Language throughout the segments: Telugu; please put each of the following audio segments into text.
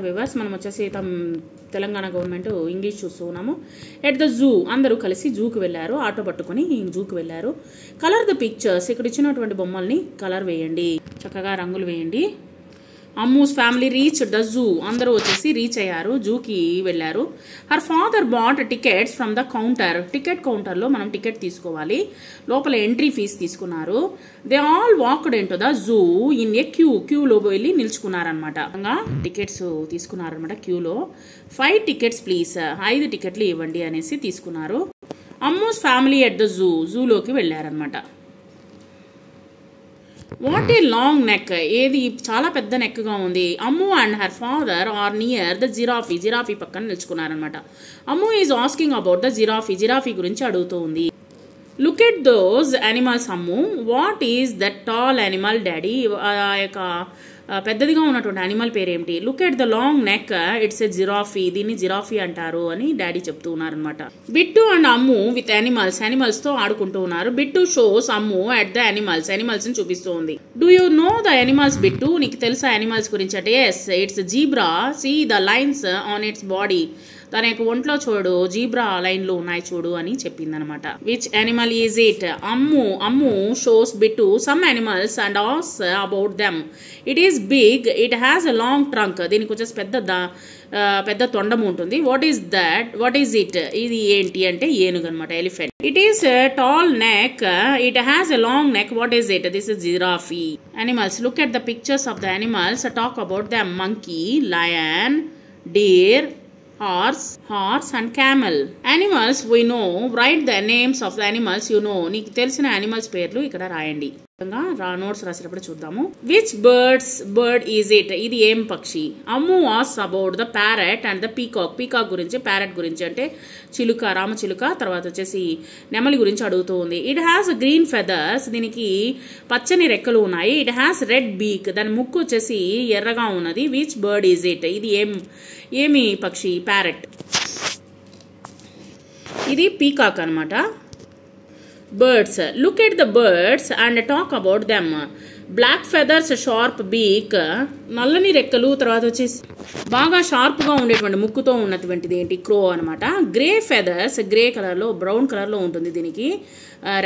వివర్స్ మనం వచ్చేసి తెలంగాణ గవర్నమెంట్ ఇంగ్లీష్ చూస్తూ ఉన్నాము. ఎట్ ద జూ అందరూ కలిసి జూకి వెళ్ళారు, ఆటో పట్టుకొని జూకి వెళ్ళారు. కలర్ ద పిక్చర్స్, ఇక్కడ ఇచ్చినటువంటి బొమ్మల్ని కలర్ వేయండి, చక్కగా రంగులు వేయండి. Ammu's family reach the zoo, అందరూ వచ్చేసి రీచ్ అయ్యారు, జూకి వెళ్ళారు. Her father bought tickets from the counter, ticket కౌంటర్లో మనం టికెట్ తీసుకోవాలి, లోపల ఎంట్రీ ఫీజు తీసుకున్నారు. They all walked into the zoo in a క్యూలో వెళ్ళి నిల్చుకున్నారనమాట. టికెట్స్ తీసుకున్నారనమాట క్యూలో. 5 tickets ప్లీజ్, 5 టికెట్లు ఇవ్వండి అనేసి తీసుకున్నారు. అమ్మూస్ ఫ్యామిలీ ఎట్ ద జూలోకి వెళ్ళారనమాట. వాట్ ఏ లాంగ్ నెక్, ఏది చాలా పెద్ద నెక్గా ఉంది. Ammu and her father are near the giraffe పక్కన నిల్చుకున్నారనమాట. Ammu is asking about the giraffe గురించి అడుగుతూ ఉంది. Look at those animals Ammu, what is that tall animal daddy, ఆ యొక్క పెద్దదిగా ఉన్నటువంటి యానిమల్ పేరేమిటి. Look at the long neck, it's a giraffe, దీన్ని జిరాఫీ అంటారు అని డాడీ చెప్తూ ఉన్నారనమాట. Bit and Ammu with animals తో ఆడుకుంటూ ఉన్నారు. Bittu shows Ammu at the animals ని చూపిస్తూ ఉంది. Do you know the animals Bittu, నీకు తెలుసా యానిమల్స్ గురించి అంటే yes it's zebra, see the lines on its body, తన యొక్క ఒంట్లో చూడు జీబ్రా లైన్లు ఉన్నాయి చూడు అని చెప్పింది అనమాట. Which animal is it, Ammu shows Bittu some animals and ఆస్ about them. It is big, it has a long trunk, దీనికి వచ్చేసి పెద్ద తొండం ఉంటుంది. వాట్ ఈస్ ఇట్, ఇది ఏంటి అంటే ఏనుగు అనమాట, elephant. It is tall neck, it has a long neck, what is it, this is giraffe. Animals, look at the pictures of the animals, talk about them. Monkey, lion, deer, horse and camel. Animals we know, write the names of the animals you know, నీకు తెలిసిన యానిమల్స్ పేర్లు ఇక్కడ రాయండి. నోట్స్ రాసేటప్పుడు చూద్దాము. విచ్ బర్డ్ ఈజ్ ఇట్, ఇది ఏం పక్షి. అమ్ము ఆస్ about the parrot and the peacock గురించి, ప్యారెట్ గురించి అంటే చిలుక, రామచిలుక, తర్వాత వచ్చేసి నెమలి గురించి అడుగుతూ ఉంది. ఇట్ హ్యాస్ గ్రీన్ ఫెదర్స్, దీనికి పచ్చని రెక్కలు ఉన్నాయి. ఇట్ హ్యాస్ రెడ్ బీక్, దాని ముక్కు వచ్చేసి ఎర్రగా ఉన్నది. విచ్ బర్డ్ ఈజ్ ఇట్, ఇది ఏమి పక్షి, ప్యారెట్. ఇది పీకాక్ అనమాట. Birds, look at the birds and talk about them. Black feathers, sharp beak, నల్లని రెక్కలు, తర్వాత వచ్చేసి బాగా షార్ప్గా ఉండేటువంటి ముక్కుతో ఉన్నటువంటిది ఏంటి, క్రో అనమాట. గ్రే ఫెదర్స్, గ్రే కలర్లో, బ్రౌన్ కలర్లో ఉంటుంది దీనికి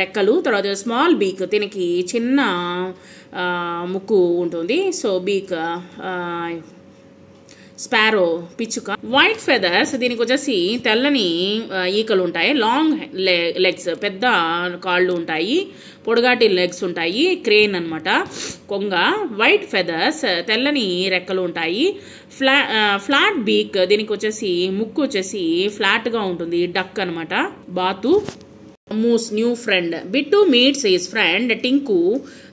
రెక్కలు. తర్వాత స్మాల్ బీక్, దీనికి చిన్న ముక్కు ఉంటుంది. సో బీక్ స్పారో, పిచ్చుక. వైట్ ఫెదర్స్, దీనికి వచ్చేసి తెల్లని ఈకలు ఉంటాయి. లాంగ్ లెగ్స్, పెద్ద కాళ్ళు ఉంటాయి, పొడగాటి లెగ్స్ ఉంటాయి. క్రేన్ అనమాట, కొంగ. వైట్ ఫెదర్స్, తెల్లని రెక్కలు ఉంటాయి. ఫ్లాట్ బీక్, దీనికి వచ్చేసి ముక్కు వచ్చేసి ఫ్లాట్గా ఉంటుంది. డక్ అనమాట. బాతు. Ammu's new friend. Bittu meets his friend Tinku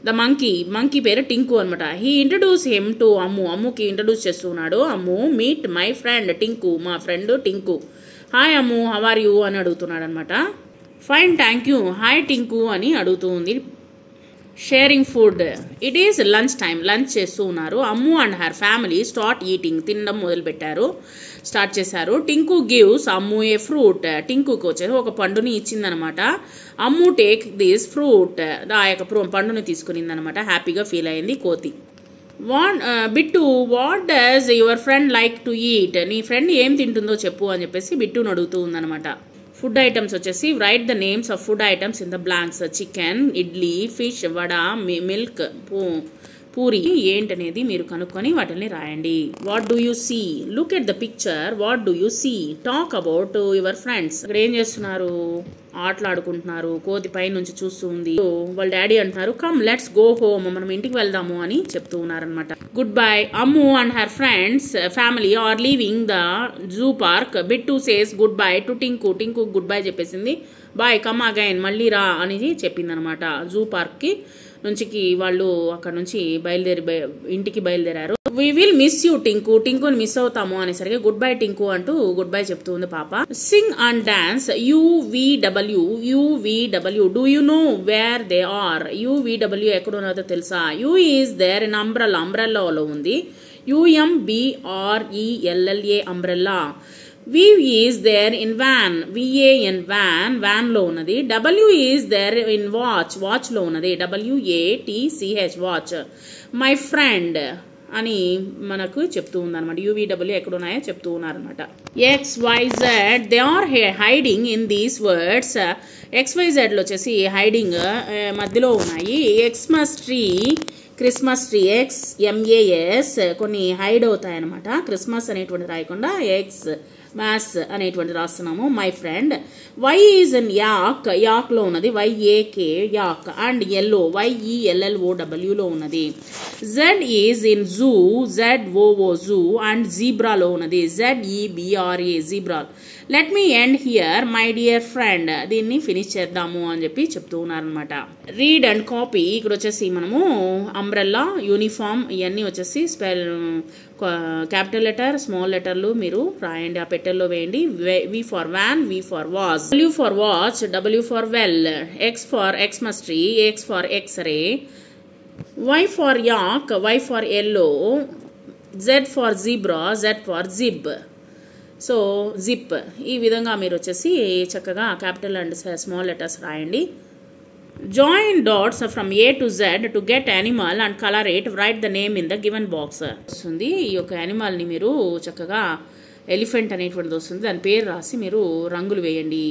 the monkey పేరు టింకు అనమాట. హీ ఇంట్రడ్యూస్ హిమ్ టు అమ్ముకి ఇంట్రడ్యూస్ చేస్తున్నాడు. Ammu, meet my friend Tinku, మా friend Tinku. Hi Ammu, how are you అని అడుగుతున్నాడు అనమాట. Fine thank you, hi Tinku అని అడుగుతూ ఉంది. Sharing food, it is lunch time, lunch చేస్తూ ఉన్నారు. Ammu and her family start eating, తినడం స్టార్ట్ చేశారు. టింకు గివ్స్ అమ్ము ఏ ఫ్రూట్, టింకుకి వచ్చేసి ఒక పండుని ఇచ్చిందనమాట. అమ్ము టేక్ దిస్ ఫ్రూట్, ఆ యొక్క పండుని తీసుకునిందనమాట. హ్యాపీగా ఫీల్ అయింది కోతి. Bittu, what does your friend like to eat, నీ ఫ్రెండ్ ఏం తింటుందో చెప్పు అని చెప్పేసి బిట్టును అడుగుతూ ఉందనమాట. ఫుడ్ ఐటమ్స్ వచ్చేసి write the names of food items in the blanks. Chicken, idli, fish, vada, milk, puri ఏంటనేది మీరు కనుక్కొని వాటిని రాయండి. What do you see, look at the picture, what do you see, talk about your friends. ఇక్కడ ఏం చేస్తున్నారు, ఆటలాడుకుంటున్నారు. కోతి పై నుంచి చూస్తూ ఉంది. వాళ్ళ డాడీ అంటున్నారు, కమ్ లెట్స్ గో హోమ్, మనం ఇంటికి వెళ్దాము అని చెప్తూ ఉన్నారనమాట. Good bye, Ammu and her friends family are leaving the zoo park. Bittu says good bye to Tinku good bye చెప్పేసింది. బాయ్, కమ్ అగైన్, మళ్ళీ రా అని చెప్పింది అనమాట. జూ పార్క్కి నుంచికి వాళ్ళు అక్కడ నుంచి ఇంటికి బయలుదేరారు. వి విల్ మిస్ యూ టింకుని మిస్ అవుతాము అనేసరికి గుడ్ బై టింకు అంటూ గుడ్ బై చెప్తూ ఉంది పాప. Sing and dance. U V W, do you know where they are. U V W ఎక్కడ ఉన్నదో తెలుసా. యూ ఈజ్ దేర్ ఇన్ అంబ్రెల్లాలో ఉంది. UMBRELLA umbrella. V is there in van, VAN van లో ఉన్నది. W is there in watch లో ఉన్నది. WATCH watch. My friend అని మనకు చెప్తూ ఉందన్నమాట. యూవీడబ్ల్యూ ఎక్కడ ఉన్నాయో చెప్తూ ఉన్నారనమాట. XYZ they are hiding in these words. XYZలో వచ్చేసి హైడింగ్ మధ్యలో ఉన్నాయి. క్రిస్మస్ ట్రీ XMAS కొన్ని హైడ్ అవుతాయి అనమాట. క్రిస్మస్ అనేటువంటి రాయకుండా మాస్ అనేటువంటి రాస్తున్నాము. My friend. Y is in యాక్లో ఉన్నది. YAK yak. అండ్ ఎల్లో YELLOWలో ఉన్నది. Z is in zoo ZOO zoo. And జీబ్రాలో ఉన్నది. ZEBRA zebra. Let me end here my dear friend. దీన్ని ఫినిష్ చేద్దాము అని చెప్పి చెప్తూ ఉన్నారనమాట. Read and copy. ఇక్కడ వచ్చేసి మనము అంబ్రెల్లా, యూనిఫామ్ ఇవన్నీ వచ్చేసి క్యాపిటల్ లెటర్, స్మాల్ లెటర్లు మీరు రాయండి, ఆ పెట్టెల్లో వేయండి. V for van, V for vase, W for watch, W for well, X for Xmas tree, X for x-ray, Y for yak, Y for yellow, Z for zebra, Z for zip. So zip. ఈ విధంగా మీరు వచ్చేసి చక్కగా క్యాపిటల్ అండ్ స్మాల్ లెటర్స్ రాయండి. Join dots from A to Z to get animal and color it. Write the name in the given box. వస్తుంది. ఈ యొక్క యానిమల్ని మీరు చక్కగా ఎలిఫెంట్ అనేటువంటిది వస్తుంది, దాని పేరు రాసి మీరు రంగులు వేయండి.